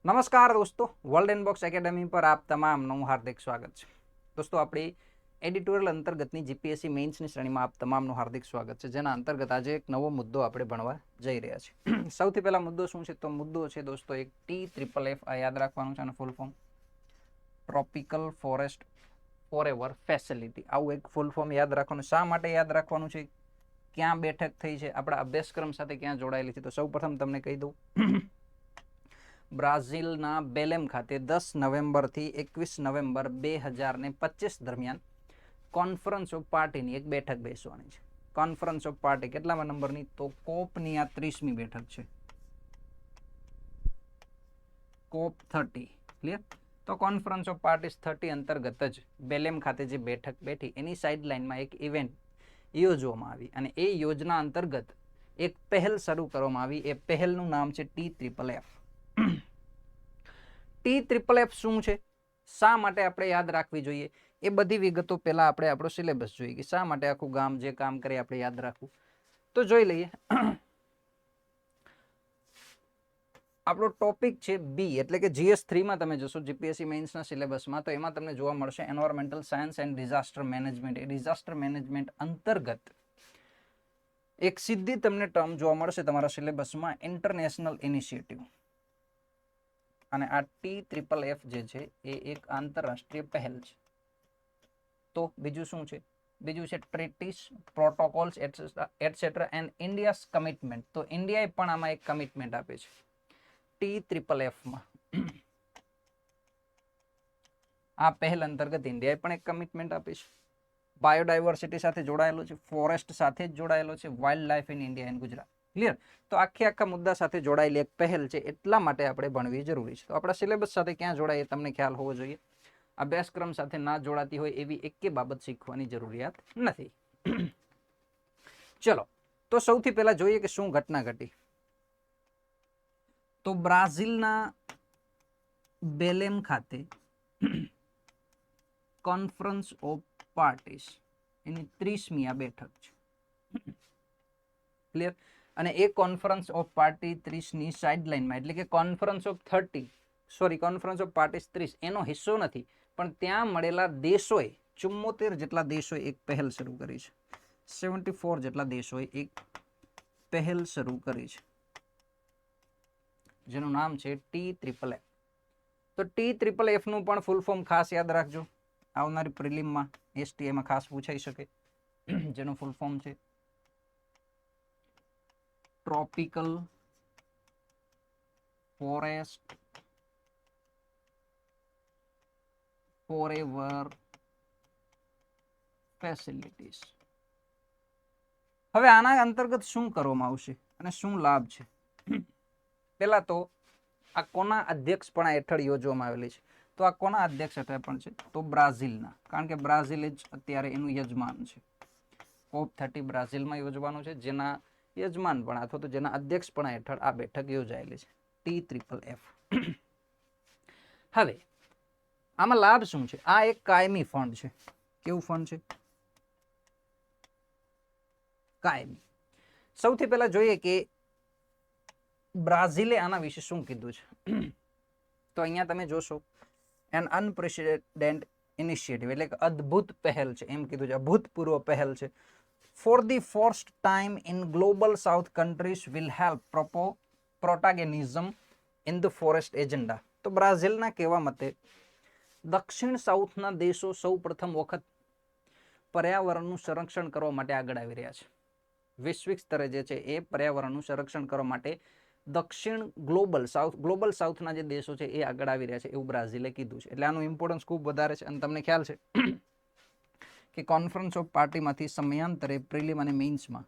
નમસ્કાર દોસ્તો, world inbox academy પર આપ તમામનું હાર્દિક સ્વાગત છે. દોસ્તો, આપણી એડિટોરિયલ અંતર્ગતની જીપીએસસી મેઇન્સની શ્રેણીમાં આપ તમામનું હાર્દિક સ્વાગત છે, જેના અંતર્ગત આજે એક નવો મુદ્દો આપણે ભણવા જઈ રહ્યા છીએ. સૌથી પહેલા મુદ્દો શું છે? તો મુદ્દો છે દોસ્તો એક TFFF, આ યાદ રાખવાનું છે, અને full form tropical forest forever facility. આવું એક ફૂલ ફોર્મ યાદ રાખવાનું. શા માટે યાદ રાખવાનું છે? ક્યાં બેઠક થઈ છે? આપણા અભ્યાસક્રમ સાથે ક્યાં જોડાયેલી છે? તો સૌપ્રથમ તમને કહી દઉં, બ્રાઝિલના બેલેમ ખાતે 10 નવેમ્બરથી 21 નવેમ્બર 2025 દરમિયાન કોન્ફરન્સ ઓફ પાર્ટીની એક બેઠક બેસવાની છે. કોન્ફરન્સ ઓફ પાર્ટી કેટલામાં નંબરની? તો કોપની આ 30મી બેઠક છે, કોપ 30. ક્લિયર? તો કોન્ફરન્સ ઓફ પાર્ટીઝ 30 અંતર્ગત જ બેલેમ ખાતે જે બેઠક બેઠી એની સાઇડલાઇનમાં એક ઇવેન્ટ યોજવામાં આવી, અને એ યોજના અંતર્ગત એક પહેલ શરૂ કરવામાં આવી. એ પહેલનું નામ છે TFFF. TFFF શું છે, શા માટે આપણે યાદ રાખવી જોઈએ, એ બધી વિગતો પહેલા આપણે આપણો સિલેબસ જોઈએ કે શા માટે આખું ગામ જે કામ કરે આપણે યાદ રાખવું. તો જોઈ લઈએ. આપણો ટોપિક છે બી, એટલે કે GS3 માં તમે જશો જીપીએસસી મેઇન્સના સિલેબસમાં, તો એમાં તમને જોવા મળશે environmental science and disaster management. A disaster management અંતર્ગત એક સીધી તમને ટર્મ જોવા મળશે તમારા સિલેબસમાં, ઇન્ટરનેશનલ ઇનિશિયેટિવ. અને આ TFFF જે છે એ એક આંતરરાષ્ટ્રીય પહેલ છે. તો બીજું શું છે? બીજું છે treaties, protocols etcetera and India's commitment. તો ઇન્ડિયાએ પણ આમાં એક કમિટમેન્ટ આપે છે TFFF માં. આ પહેલ અંતર્ગત ઇન્ડિયાએ પણ એક કમિટમેન્ટ આપી છે. બાયોડાયવર્સિટી સાથે જોડાયેલો છે, ફોરેસ્ટ સાથે જ જોડાયેલો છે, wild life in India and Gujarat. Clear? તો આખા મુદ્દા સાથે જોડાયેલી એક પહેલ છે, એટલા માટે આપણે ભણવી જરૂરી છે. તો આપણા સિલેબસ સાથે ક્યાં જોડાય એ તમને ખ્યાલ હોવો જોઈએ. અભ્યાસક્રમ સાથે ના જોડાતી હોય એવી એકે બાબત શીખવાની જરૂરિયાત નથી. ચલો, તો સૌથી પહેલા જોઈએ કે શું ઘટના ઘટી. તો બ્રાઝિલના બેલેમ ખાતે કોન્ફરન્સ ઓફ પાર્ટીઝ એની 30મી આ બેઠક છે. ક્લિયર? અને એ કોન્ફરન્સ ઓફ પાર્ટી 30ની સાઇડલાઇનમાં, એટલે કે conference of 30, sorry, conference of parties 30 એનો હિસ્સો નથી, પણ ત્યાં મળેલા દેશોએ 74 જેટલા દેશોએ એક પહેલ શરૂ કરી છે. 74 જેટલા દેશોએ એક પહેલ શરૂ કરી છે, જેનું નામ છે TFFF. તો TFFF નું પણ ફૂલ ફોર્મ ખાસ યાદ રાખજો, આવનારી પ્રિલિમમાં STમાં ખાસ પૂછાઈ શકે, જેનું ફૂલ ફોર્મ છે ટ્રોપિકલ ફોરેસ્ટ ફોરએવર ફેસિલિટીઝ. હવે આના અંતર્ગત શું કરવામાં આવશે અને શું લાભ છે? પહેલા તો આ કોના અધ્યક્ષપણા હેઠળ યોજવામાં આવેલી છે? તો આ કોના અધ્યક્ષ હેઠળ પણ છે? તો બ્રાઝિલના, કારણ કે બ્રાઝિલ જ અત્યારે એનું યજમાન છે. કોપ 30 બ્રાઝિલમાં યોજવાનું છે, જેના યજમાનપણા અથવા તો જેના અધ્યક્ષપણા હેઠળ આ બેઠક યોજાયેલી છે, TFFF. હવે આમાં લાભ શું છે? આ એક કાયમી ફંડ છે. કેવું ફંડ છે? કાયમી. સૌથી પહેલા જોઈએ કે બ્રાઝિલે આના વિશે શું કીધું છે. તો અહીંયા તમે જોશો એન અનપ્રેસિડેન્ટ ઇનિશિયેટિવ, એટલે કે અદ્ભુત પહેલ છે એમ કીધું છે, અભૂતપૂર્વ પહેલ છે. For the first time in global south countries will help protagonism in the forest agenda. તો બ્રાઝિલના કહેવા મતે દક્ષિણ સાઉથના દેશો સૌ પ્રથમ વખત પર્યાવરણનું સંરક્ષણ કરવા માટે આગળ આવી રહ્યા છે. વૈશ્વિક સ્તરે જે છે એ પર્યાવરણનું સંરક્ષણ કરવા માટે દક્ષિણ ગ્લોબલ સાઉથના જે દેશો છે એ આગળ આવી રહ્યા છે, એવું બ્રાઝિલે કીધું છે. એટલે આનું ઇમ્પોર્ટન્સ ખૂબ વધારે છે. અને તમને ખ્યાલ છે કે કોન્ફરન્સ ઓફ પાર્ટીમાંથી સમયાંતરે પ્રિલિમ અને મેઇન્સમાં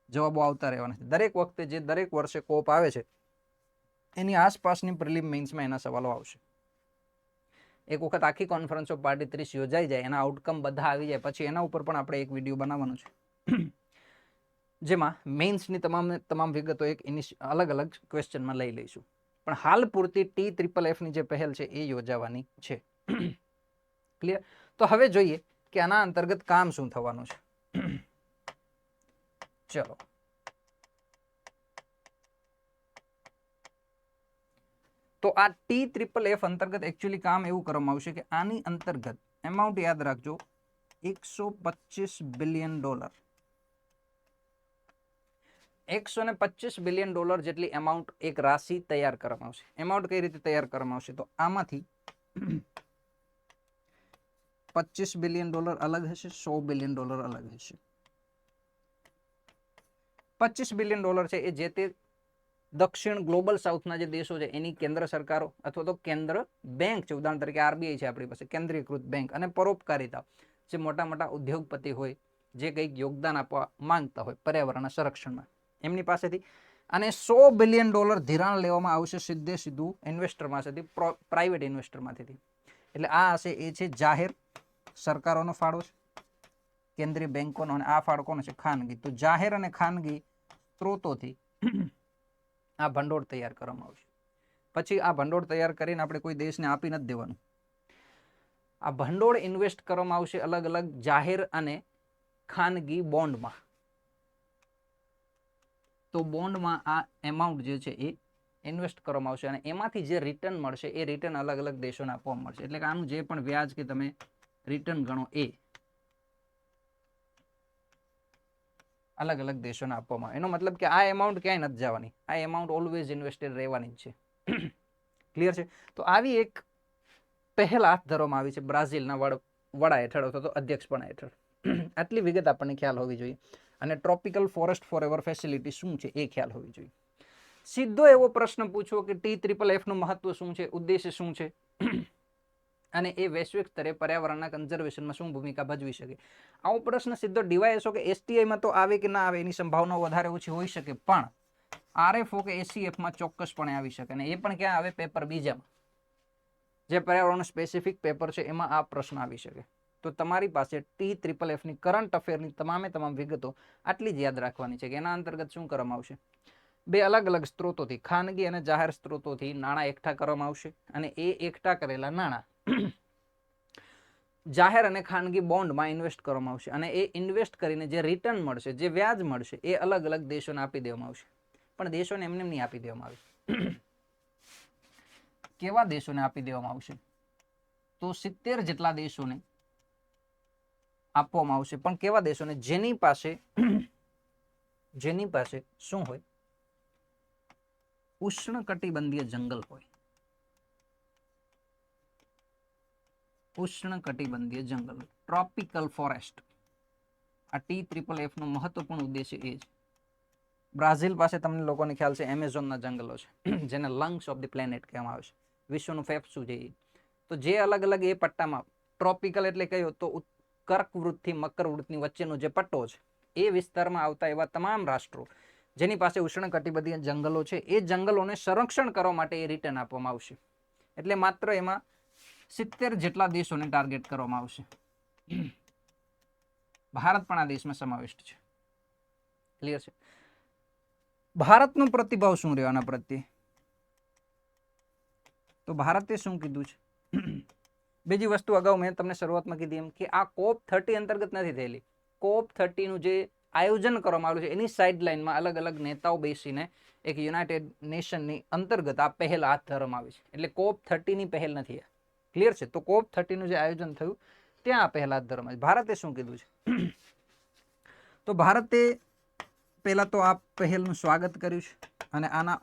જવાબો આવતા રહેવાના છે. દરેક વખતે જે દરેક વર્ષે કોપ આવે છે એની આસપાસની પ્રિલિમ મેઇન્સમાં એના સવાલો આવશે. એક વખત આખી કોન્ફરન્સ ઓફ પાર્ટી 30 યોજાઈ જાય, એના આઉટકમ બધા આવી જાય, પછી એના ઉપર પણ આપણે એક વિડીયો બનાવવાનો છે, જેમાં મેઇન્સની તમામ વિગતો એક અલગ અલગ ક્વેશ્ચનમાં લઈ લઈશું. પણ હાલ પૂરતી TFFFની જે પહેલ છે એ યોજાવાની છે. ક્લિયર? તો હવે જોઈએ કે આના અંતર્ગત કામ શું થવાનું છે. ચલો, તો આ TFFF અંતર્ગત એકચ્યુઅલી કામ એવું કરવામાં આવશે કે આની અંતર્ગત એમાઉન્ટ યાદ રાખજો $125 બિલિયન, $125 બિલિયન જેટલી એમાઉન્ટ એક રાશિ તૈયાર કરવામાં આવશે. એમાઉન્ટ કઈ રીતે તૈયાર કરવામાં આવશે? તો આમાંથી $25 બિલિયન અલગ હશે, $100 બિલિયન અલગ હશે. $25 બિલિયન છે એ જે તે દક્ષિણ ગ્લોબલ સાઉથના જે દેશો છે એની કેન્દ્ર સરકારો અથવા તો કેન્દ્ર બેંક છે, ઉદાહરણ તરીકે RBI છે આપણી પાસે, કેન્દ્રીયકૃત બેંક, અને પરોપકારિતા જે મોટા મોટા ઉદ્યોગપતિ હોય જે કંઈક યોગદાન આપવા માંગતા હોય પર્યાવરણના સંરક્ષણમાં, એમની પાસેથી. અને $100 બિલિયન ધિરાણ લેવામાં આવશે સીધે સીધું ઇન્વેસ્ટર પાસેથી, પ્રાઇવેટ ઇન્વેસ્ટરમાંથી. એટલે આ હશે એ છે જાહેર સરકારોનો ફાળો છે, કેન્દ્રીય બેંકોનો, અને આ ફાળો કોનો છે? ખાનગી. તો જાહેર અને ખાનગી સ્ત્રોતોથી આ ભંડોળ તૈયાર કરવામાં આવશે. પછી આ ભંડોળ તૈયાર કરીને આપણે કોઈ દેશને આપી નથી દેવાનું. આ ભંડોળ ઇન્વેસ્ટ કરવામાં આવશે અલગ અલગ જાહેર અને ખાનગી બોન્ડમાં. તો બોન્ડમાં આ એમાઉન્ટ જે છે એ ઇન્વેસ્ટ કરવામાં આવશે અને એમાંથી જે રિટર્ન મળશે એ રિટર્ન અલગ અલગ દેશોને આપવામાં મળશે. એટલે કે આનું જે પણ વ્યાજ કે તમે રિટર્ન ગણો એ અલગ અલગ દેશોને આપવામાં. એનો મતલબ કે આ એમાઉન્ટ ક્યાંય નથી જવાની, આ એમાઉન્ટ ઓલવેઝ ઇન્વેસ્ટેડ રહેવાની જ છે. ક્લિયર છે? તો આવી એક પહેલ હાથ ધરવામાં આવી છે બ્રાઝિલના વડા હેઠળ અથવા તો અધ્યક્ષપણા હેઠળ. આટલી વિગત આપણને ખ્યાલ હોવી જોઈએ. અને ટ્રોપિકલ ફોરેસ્ટ ફોરએવર ફેસિલિટી શું છે એ ખ્યાલ હોવી જોઈએ. સીધો એવો પ્રશ્ન પૂછો કે TFFF નું મહત્વ શું છે, ઉદ્દેશ્ય શું છે, અને એ વૈશ્વિક સ્તરે પર્યાવરણના કન્ઝર્વેશનમાં શું ભૂમિકા ભજવી શકે. આવો પ્રશ્ન સીધો DYSO કે STIમાં તો આવે કે ના આવે એની સંભાવના વધારે ઓછી હોઈ શકે, પણ RFO કે SCFમાં ચોક્કસપણે આવી શકે. અને એ પણ ક્યાં આવે? પેપર બીજામાં, જે પર્યાવરણ સ્પેસિફિક પેપર છે એમાં આ પ્રશ્ન આવી શકે. તો તમારી પાસે TFFFની કરંટ અફેરની તમામ વિગતો આટલી જ યાદ રાખવાની છે કે એના અંતર્ગત શું કરવામાં આવશે? બે અલગ અલગ સ્ત્રોતોથી, ખાનગી અને જાહેર સ્ત્રોતોથી નાણાં એકઠા કરવામાં આવશે અને એ એકઠા કરેલા નાણાં જાહેર અને ખાનગી બોન્ડમાં ઇન્વેસ્ટ કરવામાં આવશે અને એ ઇન્વેસ્ટ કરીને જે રિટર્ન મળશે, જે વ્યાજ મળશે, એ અલગ અલગ દેશોને આપી દેવામાં આવશે. પણ દેશોને એમને નહીં આપી દેવામાં આવે. કેવા દેશોને આપી દેવામાં આવશે? તો 70 જેટલા દેશોને આપવામાં આવશે. પણ કેવા દેશોને? જેની પાસે શું હોય? ઉષ્ણકટિબંધીય જંગલ હોય. ઉષ્ણકટિબંધીય જંગલ, ટ્રોપિકલ ફોરેસ્ટ. આ TFFF નો મહત્વપૂર્ણ ઉદ્દેશ્ય એ છે. બ્રાઝિલ પાસે તમને લોકોને ખ્યાલ છે એમેઝોનના જંગલો છે, જેને લંગ્સ ઓફ ધ પ્લેનેટ કહેવામાં આવે છે, વિશ્વનું ફેફસું છે. તો જે અલગ અલગ એ પટ્ટામાં, ટ્રોપિકલ એટલે કયો તો કર્કવૃતથી મકરવૃતની વચ્ચેનો જે પટ્ટો છે, એ વિસ્તારમાં આવતા એવા તમામ રાષ્ટ્રો જેની પાસે ઉષ્ણકટિબંધીય જંગલો છે, એ જંગલોને સંરક્ષણ કરવા માટે એ રિટર્ન આપવામાં આવશે. એટલે માત્ર એમાં 70 જેટલા દેશોને ટાર્ગેટ કરવામાં આવશે. ભારત પણ આ દેશમાં સમાવિષ્ટ છે. ક્લિયર છે? ભારતનો પ્રતિભાવ શું રહ્યો આના પ્રત્યે? તો ભારતે શું કીધું છે? બીજી વસ્તુ અગાઉ મેં તમને શરૂઆતમાં કીધી એમ કે આ COP30 અંતર્ગત નથી થયેલી. COP30 નું જે આયોજન કરવામાં આવ્યું છે એની સાઇડલાઇનમાં અલગ અલગ નેતાઓ બેસીને એક યુનાઇટેડ નેશનની અંતર્ગત આ પહેલ હાથ ધરવામાં આવી છે. એટલે COP30 ની પહેલ નથી. ક્લિયર છે? તો COP30 નું જે આયોજન થયું ત્યાં આ પહેલ હાથ ધરવામાં આવી. ભારતે શું કીધું છે? તો ભારતે પહેલા તો આ પહેલનું સ્વાગત કર્યું છે અને આના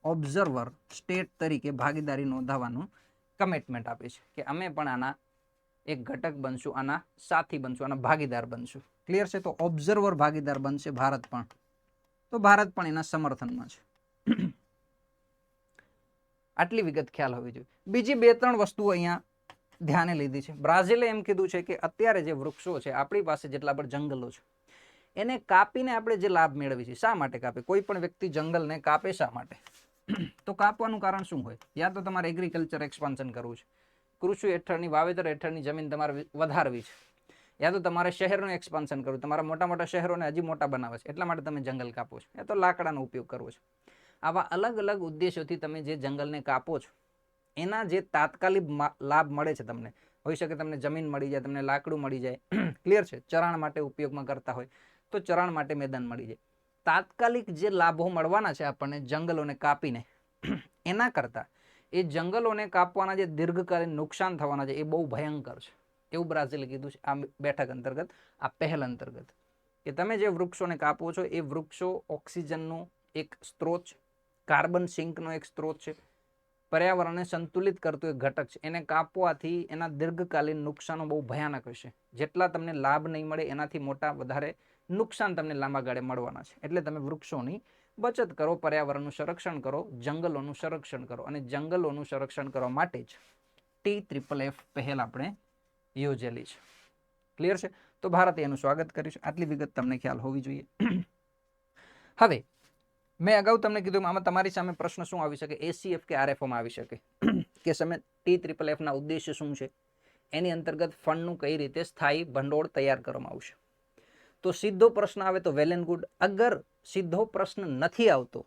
ઓબ્ઝર્વર સ્ટેટ તરીકે ભાગીદારી નોંધાવવાનું કમિટમેન્ટ આપે છે કે અમે પણ આના એક ઘટક બનશું, આના સાથી બનશું, આના ભાગીદાર બનશું. ક્લિયર છે? તો ઓબ્ઝર્વર ભાગીદાર બનશે ભારત પણ. તો ભારત પણ એના સમર્થનમાં છે. આટલી વિગત ખ્યાલ હોવી જોઈએ. બીજી 2-3 વસ્તુઓ અહીંયા ધ્યાને લીધી છે. બ્રાઝિલે એમ કીધું છે કે અત્યારે જે વૃક્ષો છે, આપણી પાસે જેટલા પણ જંગલો છે, એને કાપીને આપણે જે લાભ મેળવી છે, શા માટે કાપે? કોઈ પણ વ્યક્તિ જંગલને કાપે શા માટે? તો કાપવાનું કારણ શું હોય? યા તો તમારે એગ્રીકલ્ચર એક્સપાન્શન કરવું છે, કૃષિ હેઠળની, વાવેતર હેઠળની જમીન તમારે વધારવી છે, યા તો તમારે શહેરનું એક્સપાન્શન કરવું, તમારા મોટા મોટા શહેરોને હજી મોટા બનાવે છે, એટલા માટે તમે જંગલ કાપો છો, યા તો લાકડાનો ઉપયોગ કરવો છે. આવા અલગ અલગ ઉદ્દેશોથી તમે જે જંગલને કાપો છો એના જે તાત્કાલિક લાભ મળે છે તમને, હોઈ શકે તમને જમીન મળી જાય, તમને લાકડું મળી જાય. ક્લિયર છે? ચરાણ માટે ઉપયોગમાં કરતા હોય તો ચરાણ માટે મેદાન મળી જાય. તાત્કાલિક જે લાભો મળવાના છે આપણને જંગલોને કાપીને, એના કરતાં એ જંગલોને કાપવાના જે દીર્ઘકાલીન નુકસાન થવાના છે એ બહુ ભયંકર છે, એવું બ્રાઝિલે કીધું છે આ બેઠક અંતર્ગત, આ પહેલ અંતર્ગત, કે તમે જે વૃક્ષોને કાપો છો એ વૃક્ષો ઓક્સિજનનું એક સ્ત્રોત છે, કાર્બન સિંકનો એક સ્ત્રોત છે, પર્યાવરણને સંતુલિત કરતું એક ઘટક છે. એને કાપવાથી એના દીર્ઘકાલીન નુકસાનો બહુ ભયાનક હશે. જેટલા તમને લાભ નહીં મળે એનાથી મોટા વધારે નુકસાન તમને લાંબા ગાળે મળવાના છે. એટલે તમે વૃક્ષોની બચત કરો, પર્યાવરણનું સંરક્ષણ કરો, જંગલોનું સંરક્ષણ કરો. અને જંગલોનું સંરક્ષણ કરવા માટે જ TFFF પહેલ આપણે યોજેલી છે. ક્લિયર છે? તો ભારતે એનું સ્વાગત કર્યું છે. આટલી વિગત તમને ખ્યાલ હોવી જોઈએ. હવે મેં અગાઉ તમને કીધું આમાં તમારી સામે પ્રશ્ન શું આવી શકે, ACF કે RFOમાં આવી શકે કે તમે TFFFના ઉદ્દેશ્ય શું છે, એની અંતર્ગત ફંડનું કઈ રીતે સ્થાયી ભંડોળ તૈયાર કરવામાં આવશે. તો સીધો પ્રશ્ન આવે તો વેલ એન્ડ ગુડ. અગર સીધો પ્રશ્ન નથી આવતો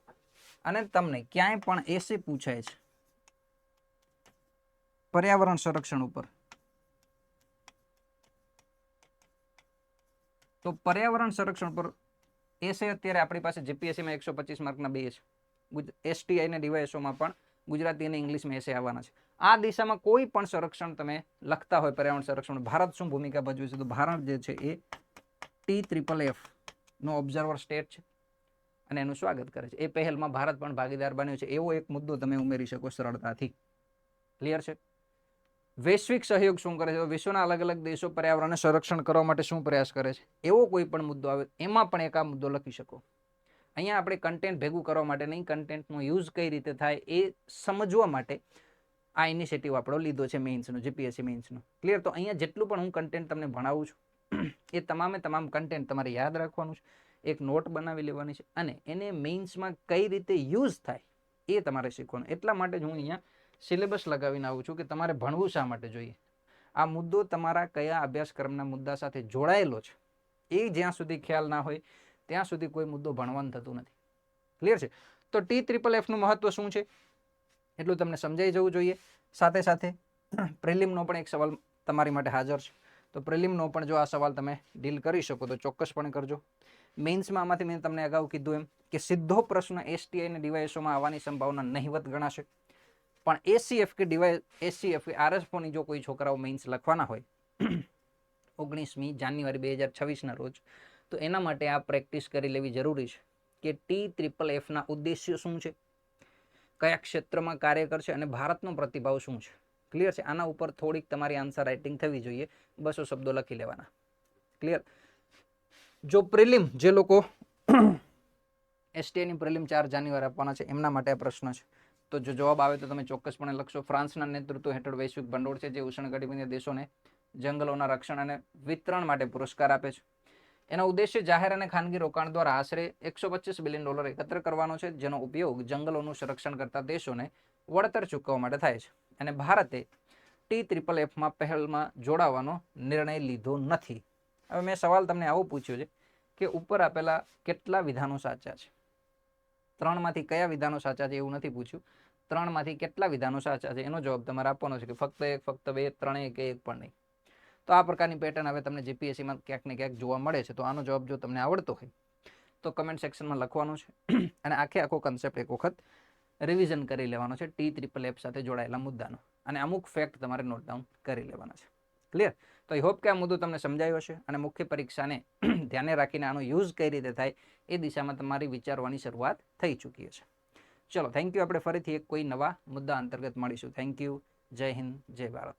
અને તમને ક્યાંય પણ એસે પૂછાય છે પર્યાવરણ સંરક્ષણ ઉપર, તો પર્યાવરણ સંરક્ષણ પર એસે અત્યારે આપણી પાસે જીપીએસસીમાં 125 માર્કના 2 છે. STI અને ડીવાયએસઓમાં પણ ગુજરાતી અને ઇંગ્લિશમાં એસે આવવાના છે. આ દિશામાં કોઈ પણ સંરક્ષણ તમે લખતા હોય પર્યાવરણ સંરક્ષણ, ભારત શું ભૂમિકા ભજવે છે, તો ભારત જે છે એ TFFF નો ઓબ્ઝર્વર સ્ટેટ છે અને એનું સ્વાગત કરે છે. એ પહેલમાં ભારત પણ ભાગીદાર બન્યો છે. એવો એક મુદ્દો તમે ઉમેરી શકો સરળતાથી. ક્લિયર છે? વૈશ્વિક સહયોગ શું કરે છે, વિશ્વના અલગ અલગ દેશો પર્યાવરણને સંરક્ષણ કરવા માટે શું પ્રયાસ કરે છે, એવો કોઈ પણ મુદ્દો આવે એમાં પણ એક આ મુદ્દો લખી શકો. અહીંયા આપણે કન્ટેન્ટ ભેગું કરવા માટે નહીં, કન્ટેન્ટનો યુઝ કઈ રીતે થાય એ સમજવા માટે આ ઇનિશિયેટિવ આપણો લીધો છે મેઇન્સનો, જીપીએસસી મેઇન્સનો. ક્લિયર? તો અહીંયા જેટલું પણ હું કન્ટેન્ટ તમને ભણાવું છું એ તમામે તમામ કન્ટેન્ટ તમારે યાદ રાખવાનું છે, એક નોટ બનાવી લેવાની છે અને એને મેઇન્સમાં કઈ રીતે યુઝ થાય એ તમારે શીખવાનું. એટલા માટે જ હું અહીંયા સિલેબસ લગાવીને આવું છું કે તમારે ભણવું શા માટે જોઈએ. આ મુદ્દો તમારા કયા અભ્યાસક્રમના મુદ્દા સાથે જોડાયેલો છે એ જ્યાં સુધી ખ્યાલ ના હોય ત્યાં સુધી કોઈ મુદ્દો ભણવાનું થતું નથી. ક્લિયર છે? તો TFFનું મહત્વ શું છે એટલું તમને સમજાઈ જવું જોઈએ. સાથે સાથે પ્રિલિમનો પણ એક સવાલ તમારી માટે હાજર છે. તો પ્રિલિમનો પણ જો આ સવાલ તમે ડીલ કરી શકો તો ચોક્કસપણે કરજો. મેઇન્સમાં આમાંથી મેં તમને અગાઉ કીધું એમ કે સીધો પ્રશ્ન STI અને ડીવાયએસઓમાં આવવાની સંભાવના નહિવત ગણાશે. પણ ACF કે ACF કે RFOની જો કોઈ છોકરાઓ મેઇન્સ લખવાના હોય 19મી જાન્યુઆરી 2026ના રોજ, તો એના માટે આ પ્રેક્ટિસ કરી લેવી જરૂરી છે કે TFFના ઉદ્દેશ્ય શું છે, કયા ક્ષેત્રમાં કાર્ય કરશે અને ભારતનો પ્રતિભાવ શું છે. ક્લિયર છે? આના ઉપર થોડીક તમારી આન્સર રાઇટિંગ થવી જોઈએ, 200 શબ્દો લખી લેવાના. ક્લિયર? જો પ્રિલિમ જે લોકો STIની પ્રિલિમ 4 જાન્યુઆરી આપવાના છે એમના માટે આ પ્રશ્ન છે. તો જો જવાબ આવે તો તમે ચોક્કસપણે લખશો. ફ્રાન્સના નેતૃત્વ હેઠળ વૈશ્વિક ભંડોળ છે જે ઉષ્ણકટિબંધીય દેશોને જંગલોના રક્ષણ અને વિતરણ માટે પુરસ્કાર આપે છે. એનો ઉદ્દેશ્ય જાહેર અને ખાનગી રોકાણ દ્વારા આશરે $125 બિલિયન એકત્ર કરવાનો છે, જેનો ઉપયોગ જંગલોનું સંરક્ષણ કરતા દેશોને વળતર ચૂકવવા માટે થાય છે. અને ભારતે TFFમાં પહેલમાં જોડાવાનો નિર્ણય લીધો નથી. હવે મેં સવાલ તમને આવો પૂછ્યો છે કે ઉપર આપેલા કેટલા વિધાનો સાચા છે? 3માંથી કયા વિધાનો સાચા છે એવું નથી પૂછ્યું. 3માંથી કેટલા વિધાનો સાચા છે એનો જવાબ તમારે આપવાનો છે, કે ફક્ત 1, ફક્ત 2, 3 કે 1 પણ નહીં. તો આ પ્રકારની પેટર્ન હવે તમને જીપીએસસીમાં ક્યાંક ને ક્યાંક જોવા મળે છે. તો આનો જવાબ જો તમને આવડતો હોય તો કમેન્ટ સેક્શનમાં લખવાનું છે અને આખો કન્સેપ્ટ એક વખત રિવિઝન કરી લેવાનો છે TFFF સાથે જોડાયેલા મુદ્દાનો, અને અમુક ફેક્ટ તમારે નોટ ડાઉન કરી લેવાના છે. ક્લિયર? તો આઈ હોપ કે આ મુદ્દો તમને સમજાયો હશે અને મુખ્ય પરીક્ષાને ધ્યાને રાખીને આનો યુઝ કઈ રીતે થાય એ દિશામાં તમારી વિચારવાની શરૂઆત થઈ ચૂકી હશે. ચલો, થેન્ક યુ. આપણે ફરીથી એક કોઈ નવા મુદ્દા અંતર્ગત મળીશું. Thank you. જય હિન્દ, જય ભારત.